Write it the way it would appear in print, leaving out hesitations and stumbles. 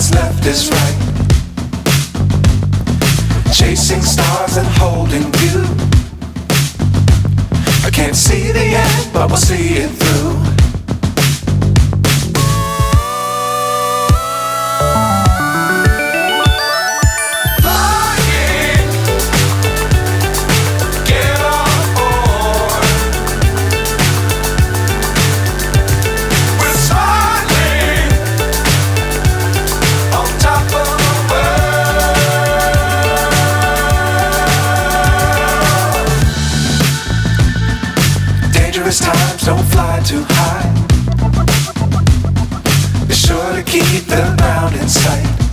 what's left is right. Chasing stars and holding you. I can't see the end, but we'll see it through. Times don't fly too high. Be sure to keep the ground in sight.